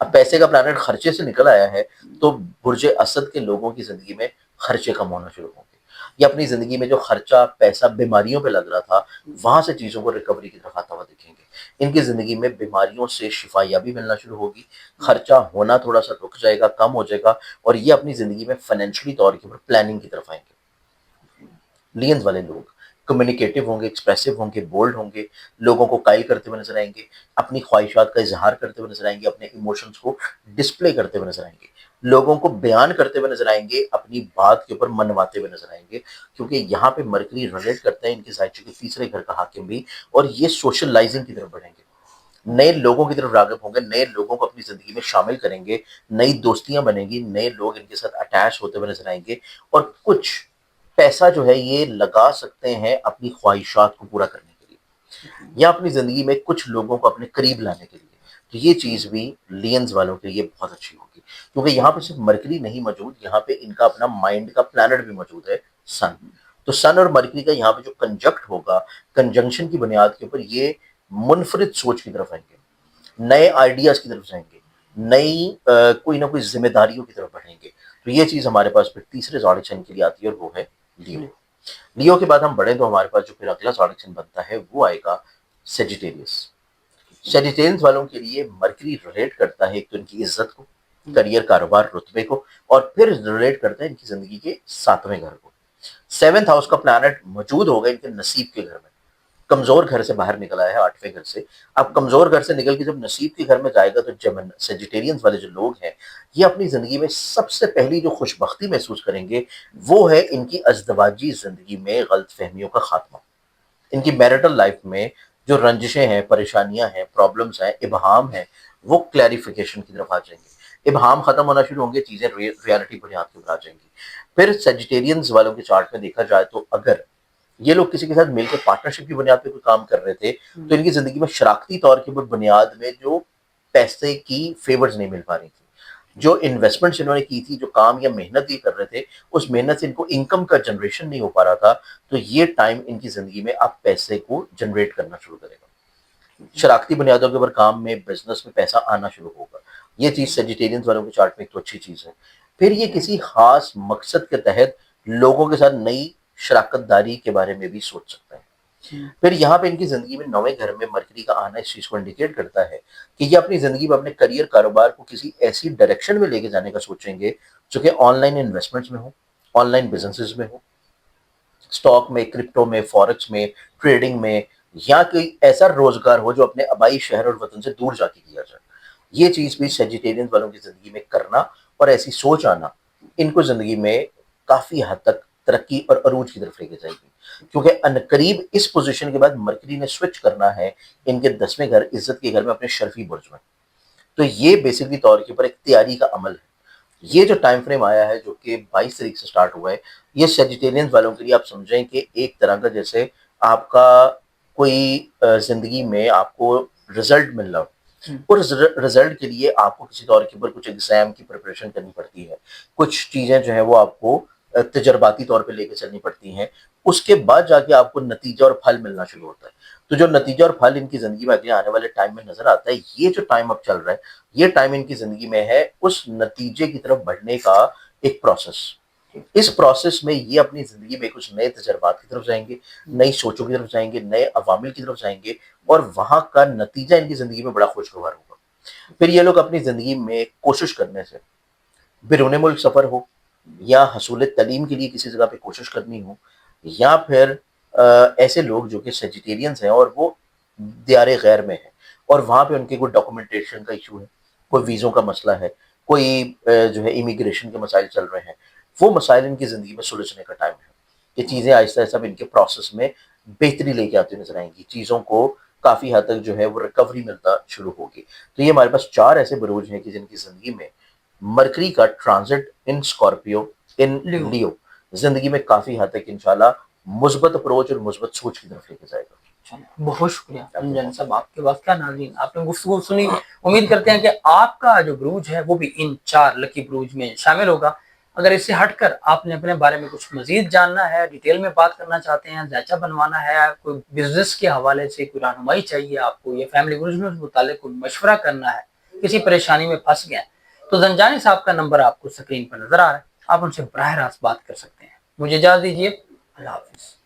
اب پیسے کا پلانٹ خرچے سے نکل آیا ہے تو برج اسد کے لوگوں کی زندگی میں خرچے کم ہونا شروع ہوں گے. یہ اپنی زندگی میں جو خرچہ پیسہ بیماریوں پہ لگ رہا تھا وہاں سے چیزوں کو ریکوری کی طرف آتا ہوا دیکھیں گے. ان کی زندگی میں بیماریوں سے شفا یابی ملنا شروع ہوگی, خرچہ ہونا تھوڑا سا رک جائے گا, کم ہو جائے گا, اور یہ اپنی زندگی میں فائنینشلی طور کے اوپر پلاننگ کی طرف آئیں گے. لینز والے لوگ کمیونیکیٹو ہوں گے, ایکسپریسو ہوں گے, بولڈ ہوں گے, لوگوں کو قائل کرتے ہوئے نظر آئیں گے, اپنی خواہشات کا اظہار کرتے ہوئے نظر آئیں گے, اپنے ایموشنز کو ڈسپلے کرتے ہوئے نظر آئیں گے, لوگوں کو بیان کرتے ہوئے نظر آئیں گے, اپنی بات کے اوپر منواتے ہوئے نظر آئیں گے, کیونکہ یہاں پہ مرکری ریلیٹ کرتے ہیں ان کے سائیچو کے تیسرے گھر کا حاکم بھی, اور یہ سوشلائزنگ کی طرف بڑھیں گے, نئے لوگوں کی طرف راغب ہوں گے, نئے لوگوں کو اپنی زندگی میں شامل کریں گے, نئی دوستیاں بنیں گی, نئے لوگ ان کے ساتھ اٹیچ ہوتے ہوئے نظر آئیں گے, اور کچھ پیسہ جو ہے یہ لگا سکتے ہیں اپنی خواہشات کو پورا کرنے کے لیے, یا اپنی زندگی میں کچھ لوگوں کو اپنے قریب لانے کے لیے. تو یہ چیز بھی لینز والوں کے لیے بہت اچھی ہوگی, کیونکہ یہاں پہ صرف مرکری نہیں موجود, یہاں پہ ان کا اپنا مائنڈ کا پلانٹ بھی موجود ہے, سن. تو سن اور مرکری کا یہاں پہ جو کنجکٹ ہوگا, کنجنکشن کی بنیاد کے اوپر یہ منفرد سوچ کی طرف آئیں گے, نئے آئیڈیاز کی طرف جائیں گے, نئی کوئی نہ کوئی ذمہ داریوں کی طرف بڑھیں گے. تو یہ چیز ہمارے پاس پھر تیسرے زوڈک سائن کے لیے آتی ہے, اور وہ ہے لیو. لیو کے بعد ہم بڑھیں تو ہمارے پاس جو پھر اگلا زوڈک سائن بنتا ہے وہ آئے گا سیجیٹیریس. سیجیٹیرینز والوں کے لیے مرکری ریلیٹ کرتا ہے ایک تو ان کی عزت کو, کریئر, کاروبار, رتبے کو, اور پھر ریلیٹ کرتا ہے ان کی زندگی کے 7ویں گھر کو. 7th ہاؤس کا پلانٹ موجود ہوگا ان کے نصیب کے گھر میں, کمزور گھر سے باہر نکل آیا ہے 8ویں گھر سے. اب کمزور گھر سے نکل کے جب نصیب کے گھر میں جائے گا تو جب سیجیٹیرینز والے جو لوگ ہیں یہ اپنی زندگی میں سب سے پہلی جو خوش بختی محسوس کریں گے وہ ہے ان کی ازدواجی زندگی میں غلط فہمیوں کا خاتمہ. ان کی میرٹل لائف میں جو رنجشیں ہیں, پریشانیاں ہیں, پرابلمس ہیں, ابہام ہیں, وہ کلیریفیکیشن کی طرف آ جائیں گے, ابہام ختم ہونا شروع ہوں گے, چیزیں ریالٹی بنیاد کے اوپر آ جائیں گی. پھر سیجیٹیرینز والوں کے چارٹ میں دیکھا جائے تو اگر یہ لوگ کسی کے ساتھ مل کے پارٹنرشپ کی بنیاد پہ کوئی کام کر رہے تھے تو ان کی زندگی میں شراکتی طور کے اوپر بنیاد میں جو پیسے کی فیورز نہیں مل پا رہی تھی, جو انویسٹمنٹس انہوں نے کی تھی, جو کام یا محنت یہ کر رہے تھے, اس محنت سے ان کو انکم کا جنریشن نہیں ہو پا رہا تھا, تو یہ ٹائم ان کی زندگی میں آپ پیسے کو جنریٹ کرنا شروع کرے گا. شراکتی بنیادوں کے اوپر کام میں, بزنس میں پیسہ آنا شروع ہوگا. یہ چیز سیجیٹیرینز والوں کے چارٹ میں ایک تو اچھی چیز ہے. پھر یہ کسی خاص مقصد کے تحت لوگوں کے ساتھ نئی شراکت داری کے بارے میں بھی سوچ سکتا ہے. پھر یہاں پہ ان کی زندگی میں 9ویں گھر میں مرکری کا آنا اس چیز کو انڈیکیٹ کرتا ہے کہ یہ اپنی زندگی میں اپنے کریئر, کاروبار کو کسی ایسی ڈائریکشن میں لے کے جانے کا سوچیں گے جو کہ آن لائن انویسٹمنٹس میں ہو, آن لائن بزنسز میں ہو, اسٹاک میں, کرپٹو میں, فارکس میں, ٹریڈنگ میں, یا کوئی ایسا روزگار ہو جو اپنے آبائی شہر اور وطن سے دور جا کے کیا جائے. یہ چیز بھی سیجیٹیرینز والوں کی زندگی میں کرنا اور ایسی سوچ آنا ان کو زندگی میں کافی حد تک ترقی اور عروج کی طرف لے کے جائے گی, کیونکہ انقریب اس پوزیشن کے بعد مرکری نے سوئچ کرنا ہے ان کے 10ویں گھر, عزت کے گھر میں, اپنے شرفی برج میں. تو یہ بیسکلی طور کے اوپر ایک تیاری کا عمل ہے. یہ جو ٹائم فریم آیا ہے جو کہ 22 تاریخ سے سٹارٹ ہوا ہے, یہ سیجیٹیرینز والوں کے لیے آپ سمجھیں کہ ایک طرح کا جیسے آپ کا کوئی زندگی میں آپ کو رزلٹ مل رہا ہو, اور رزلٹ کے لیے آپ کو کسی طور کے اوپر کچھ ایگزام کی پریپریشن کرنی پڑتی ہے, کچھ چیزیں جو ہیں وہ آپ کو تجرباتی طور پہ لے کے چلنی پڑتی ہیں, اس کے بعد جا کے آپ کو نتیجہ اور پھل ملنا شروع ہوتا ہے. تو جو نتیجہ اور پھل ان کی زندگی میں اگلے آنے والے ٹائم میں نظر آتا ہے, یہ جو ٹائم اب چل رہا ہے یہ ٹائم ان کی زندگی میں ہے اس نتیجے کی طرف بڑھنے کا ایک پروسیس. اس پروسیس میں یہ اپنی زندگی میں کچھ نئے تجربات کی طرف جائیں گے, نئی سوچوں کی طرف جائیں گے, نئے عوامل کی طرف جائیں گے, اور وہاں کا نتیجہ ان کی زندگی میں بڑا خوشگوار ہوگا. پھر یہ لوگ اپنی زندگی میں کوشش کرنے سے, بیرون ملک سفر ہو, یا حصول تعلیم کے لیے کسی جگہ پہ کوشش کرنی ہو, یا پھر ایسے لوگ جو کہ سیجیٹیرینز ہیں اور وہ دیار غیر میں ہیں, اور وہاں پہ ان کے کوئی ڈاکومنٹیشن کا ایشو ہے, کوئی ویزوں کا مسئلہ ہے, کوئی جو ہے امیگریشن کے مسائل چل رہے ہیں, وہ مسائل ان کی زندگی میں سلجھنے کا ٹائم ہے. یہ چیزیں آہستہ آہستہ ان کے پروسیس میں بہتری لے کے آتی نظر آئیں گی, چیزوں کو کافی حد تک جو ہے وہ ریکوری ملتا شروع ہوگی. تو یہ ہمارے پاس 4 ایسے بروج ہیں کہ جن کی زندگی میں مرکری کا ٹرانزٹ ان اسکارپیو, ان لیو, زندگی میں کافی حد تک انشاءاللہ مثبت اپروچ اور مثبت سوچ کی طرف لے کے جائے گا. بہت شکریہ رمضان صاحب, آپ کے بعد کیا ناظرین آپ نے گفتگو سنی. امید کرتے ہیں کہ آپ کا جو بروج ہے وہ بھی ان 4 لکی بروج میں شامل ہوگا. اگر اس سے ہٹ کر آپ نے اپنے بارے میں کچھ مزید جاننا ہے, ڈیٹیل میں بات کرنا چاہتے ہیں, ذائچہ بنوانا ہے, کوئی بزنس کے حوالے سے کوئی رہنمائی چاہیے آپ کو, یا فیملی بزنس متعلق کوئی مشورہ کرنا ہے, کسی پریشانی میں پھنس گئے تو زنجانی صاحب کا نمبر آپ کو اسکرین پر نظر آ رہا ہے، آپ ان سے براہ راست بات کر سکتے ہیں۔ مجھے اجازت دیجیے، اللہ حافظ۔